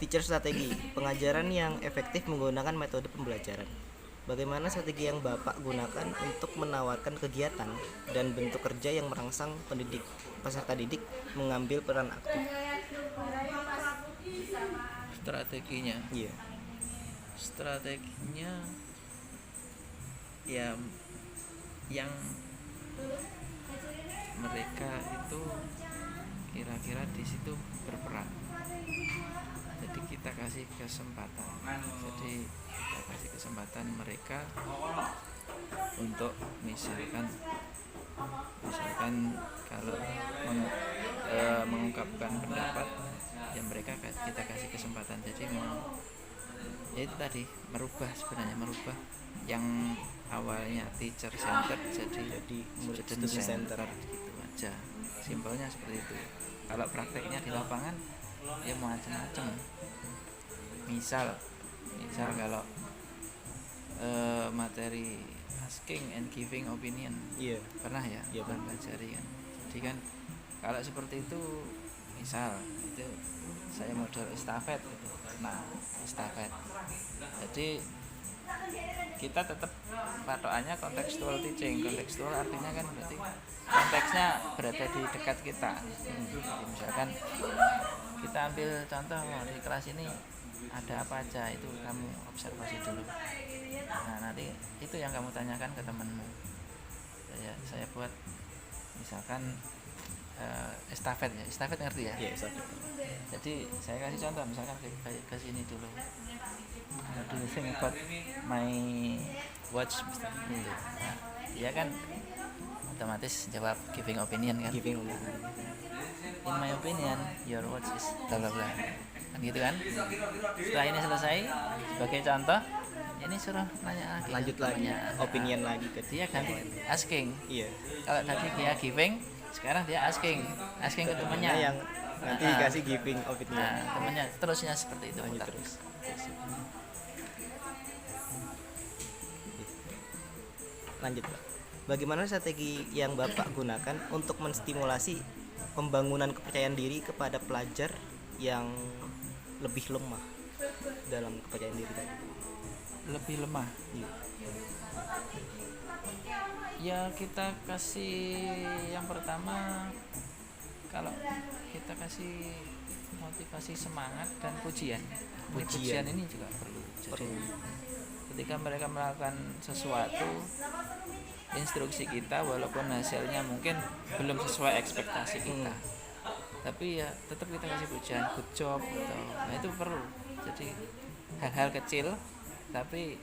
Teacher strategi, pengajaran yang efektif menggunakan metode pembelajaran. Bagaimana strategi yang Bapak gunakan untuk menawarkan kegiatan dan bentuk kerja yang merangsang peserta didik mengambil peran aktif? Strateginya Iya. strateginya ya yang mereka itu kira-kira di situ berperan. Jadi kita kasih kesempatan mereka untuk misalkan kalau mengungkapkan pendapat, ya mereka kita kasih kesempatan. Jadi ya itu tadi merubah yang awalnya teacher centered jadi student centered gitu aja, simpelnya seperti itu. Kalau prakteknya di lapangan ya macam-macam. Misal kalau materi asking and giving opinion, Iya. pernah ya Iya, pernah pelajari kan. Jadi kan kalau seperti itu, misal itu saya model estafet gitu. Nah, estafet. Jadi kita tetap patokannya contextual teaching. Contextual artinya kan berarti konteksnya berada di dekat kita. Jadi misalkan kita ambil contoh di kelas ini ada apa aja, itu kamu observasi dulu. Nah, nanti itu yang kamu tanyakan ke temanmu. Saya buat misalkan estafet ngerti ya? Iya, estafet. Jadi saya kasih contoh, misalkan ke sini dulu. Do you think about my watch, Mr. Gitu. Nah, dia kan otomatis jawab giving opinion kan. Giving opinion. In my opinion, your watch is bla bla bla. Kan gitu kan. Setelah ini selesai, sebagai contoh, ini suruh nanya lagi. Lanjut lagi, opinion lagi ke dia ganti asking. Iya. Kalau tadi dia giving, sekarang dia asking ke temannya yang nanti dikasih giving opinion. Nah, temannya terusnya seperti itu. Lanjut terus. Lanjut, Pak. Bagaimana strategi yang Bapak gunakan untuk menstimulasi pembangunan kepercayaan diri kepada pelajar yang lebih lemah dalam kepercayaan diri tadi? Lebih lemah. Iya. Ya kita kasih yang pertama, kalau kita kasih motivasi semangat dan pujian. Pujian ini juga perlu. Jadi ketika mereka melakukan sesuatu, instruksi kita walaupun hasilnya mungkin belum sesuai ekspektasi kita, tapi ya tetap kita kasih pujian, good job gitu. Nah, itu perlu. Jadi hal-hal kecil tapi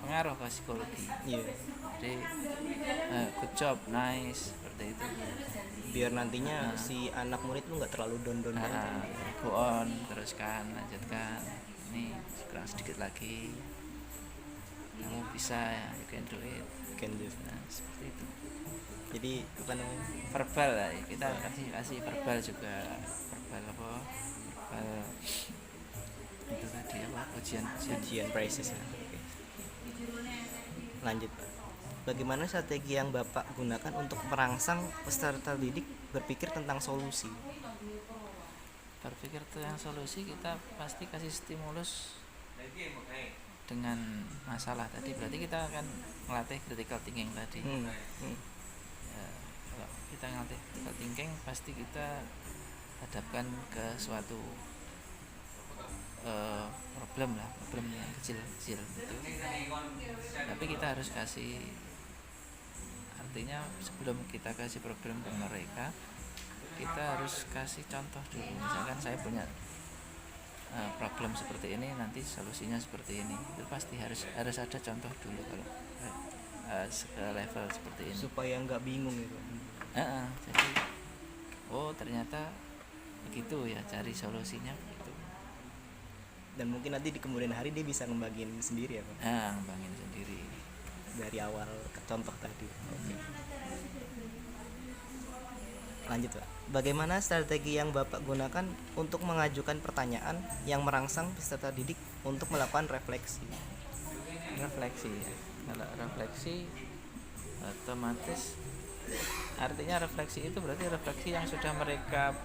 pengaruh ke psikologi. Iya. Jadi good job, nice, seperti itu. Biar nantinya si anak murid lu nggak terlalu down. Go on, teruskan, lanjutkan. Ini kurang sedikit lagi. Kamu bisa ya, you can do it. Nah, seperti itu. Jadi apa namanya? Verbal lah, kita kasih verbal juga. Verbal itu tadi apa? Pujian Praises. Okay. Lanjut, Pak. Bagaimana strategi yang Bapak gunakan untuk merangsang peserta didik berpikir tentang solusi? Berpikir tentang solusi, kita pasti kasih stimulus dengan masalah tadi. Berarti kita akan melatih critical thinking tadi. Ya, kalau kita ngelatih critical thinking, pasti kita hadapkan ke suatu problem yang kecil gitu. Tapi kita harus kasih, artinya sebelum kita kasih problem ke mereka, kita harus kasih contoh dulu. Misalkan saya punya problem seperti ini, nanti solusinya seperti ini. Itu pasti harus ada contoh dulu kalau ke level seperti ini, supaya nggak bingung gitu. Jadi ternyata begitu ya, cari solusinya begitu. Dan mungkin nanti di kemudian hari dia bisa ngembangin sendiri ya, Pak? Ngembangin sendiri dari awal contoh tadi. Oke. Lanjut, Pak. Bagaimana strategi yang Bapak gunakan untuk mengajukan pertanyaan yang merangsang peserta didik untuk melakukan refleksi? Refleksi ya. Kalau refleksi otomatis artinya refleksi itu berarti refleksi yang sudah mereka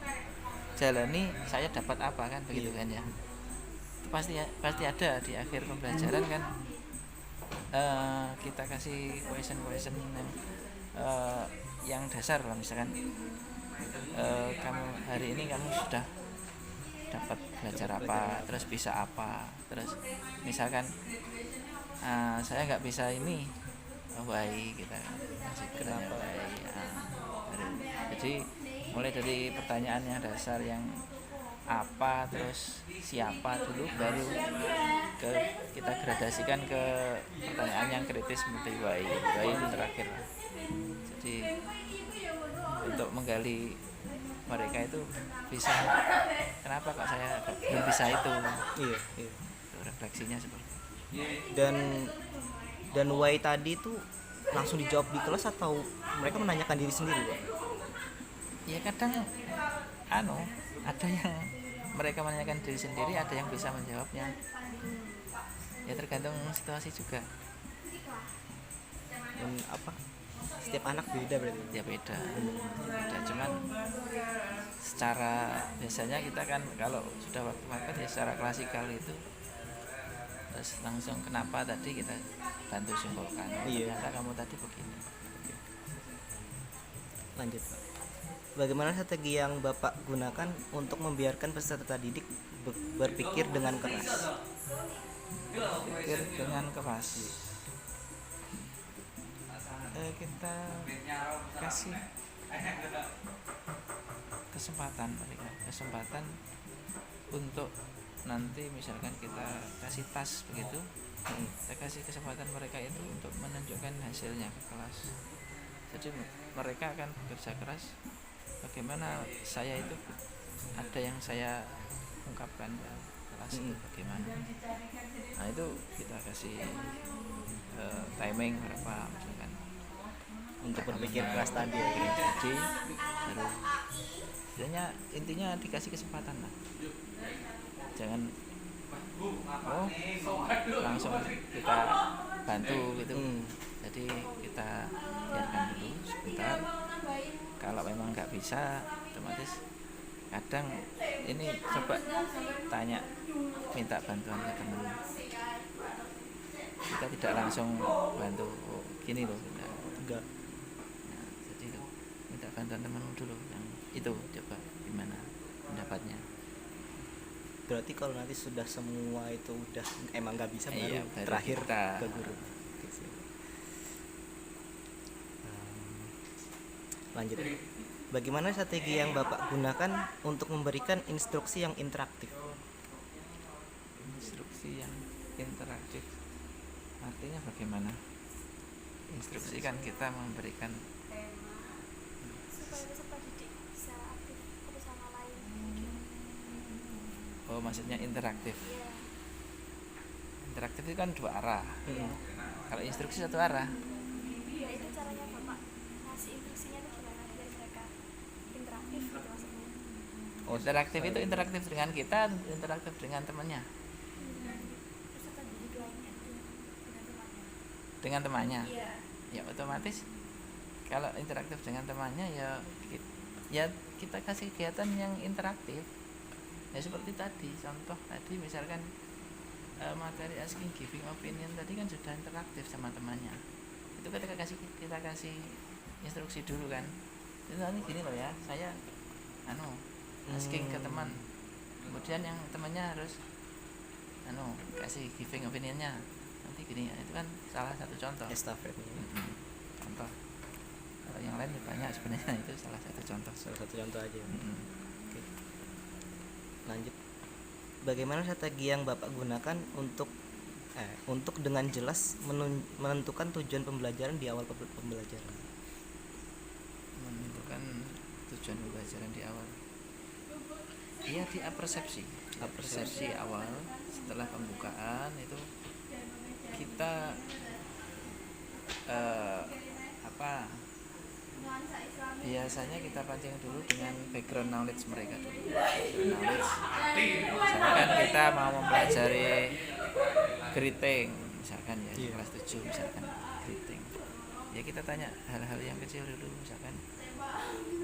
jalani, saya dapat apa kan begitu kan ya. pasti ada di akhir pembelajaran kan. Kita kasih question yang dasar lah, misalkan kamu hari ini kamu sudah dapat belajar apa, terus bisa apa, terus misalkan saya nggak bisa ini, why, kita kasih kenapa why. Jadi mulai dari pertanyaan yang dasar yang apa, terus siapa dulu, baru kita gradasikan ke pertanyaan yang kritis seperti why itu terakhir. Jadi untuk menggali mereka itu bisa, kenapa kok saya belum bisa itu. Iya. Itu refleksinya seperti itu. Dan why tadi itu langsung dijawab di kelas atau mereka menanyakan diri sendiri, Pak? Ya kadang ada yang mereka menanyakan diri sendiri, ada yang bisa menjawabnya. Ya tergantung situasi juga. Dan setiap anak beda berarti. Ya beda. Cuman secara biasanya kita kan kalau sudah waktu makan ya secara klasikal itu terus langsung kenapa tadi kita bantu simpulkan. Iya. Ternyata kamu tadi begini. Lanjut, Pak. Bagaimana strategi yang Bapak gunakan untuk membiarkan peserta didik berpikir dengan keras? Berpikir dengan keras. Kita kasih kesempatan untuk nanti misalkan kita kasih tas begitu, kita kasih kesempatan mereka itu untuk menunjukkan hasilnya ke kelas. Jadi mereka akan bekerja keras. Bagaimana saya itu ada yang saya ungkapkan ke kelas itu bagaimana. Nah itu kita kasih timing berapa misalkan Untuk berpikir keras tadi. Jadi baru intinya dikasih kesempatan lah. Jangan langsung kita bantu gitu. Jadi kita biarkan dulu sebentar. Kalau memang nggak bisa, otomatis kadang ini coba minta bantuan ke teman. Kita tidak langsung bantu gini loh, enggak. Nah, jadi minta bantuan temanmu dulu yang itu, coba gimana pendapatnya. Berarti kalau nanti sudah semua itu udah emang nggak bisa, baru terakhir kita ke guru. Lanjut. Bagaimana strategi yang Bapak gunakan untuk memberikan instruksi yang interaktif? Instruksi yang interaktif artinya bagaimana? Instruksi kan kita memberikan supaya peserta didik bisa aktif satu sama lain. Oh, maksudnya interaktif. Iya. Interaktif itu kan dua arah. Kalau instruksi satu arah. Ya itu caranya Bapak ngasih instruksinya itu gimana biar mereka interaktif gitu maksudnya. Interaktif itu interaktif dengan kita, interaktif dengan temannya. Peserta didik lainnya Dengan temannya. Iya. Ya otomatis kalau interaktif dengan temannya ya kita kasih kegiatan yang interaktif. Ya seperti tadi, contoh tadi misalkan materi asking giving opinion tadi kan sudah interaktif sama temannya. Itu kita kasih instruksi dulu kan. Itu nanti gini loh ya, saya asking ke teman. Kemudian yang temannya harus kasih giving opinionnya. Nanti gini, itu kan salah satu contoh. Estafet. Contoh. Kalau yang lain banyak sebenarnya, itu salah satu contoh. Salah satu contoh aja. Oke. Lanjut. Bagaimana strategi yang Bapak gunakan untuk dengan jelas menentukan tujuan pembelajaran di awal pembelajaran? Menentukan tujuan pembelajaran di awal. Iya, di persepsi awal setelah pembukaan itu kita biasanya kita pancing dulu dengan background knowledge mereka dulu. Misalkan kita mau mempelajari greeting misalkan ya, kelas 7 misalkan greeting. Ya kita tanya hal-hal yang kecil dulu, misalkan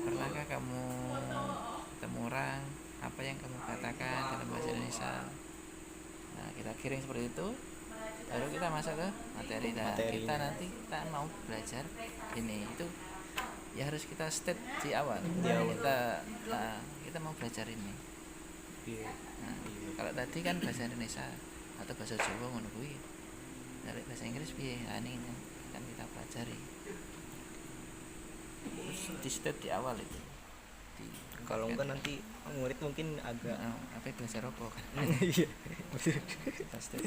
pernahkah kamu ketemu orang, apa yang kamu katakan dalam bahasa Indonesia? kita kirim seperti itu, baru kita masuk ke materi. Nah, Materinya. kita nanti kita mau belajar ini itu ya harus kita state di awal. Di awal. Kita mau belajar ini. Iya. Nah, kalau tadi kan bahasa Indonesia atau bahasa Jawa ngono kuwi. Dari bahasa Inggris piye? Nah, ini kan kita pelajari. Terus di state di awal itu. Kalau enggak nanti murid mungkin agak apa belajar apa kan? iya Kita state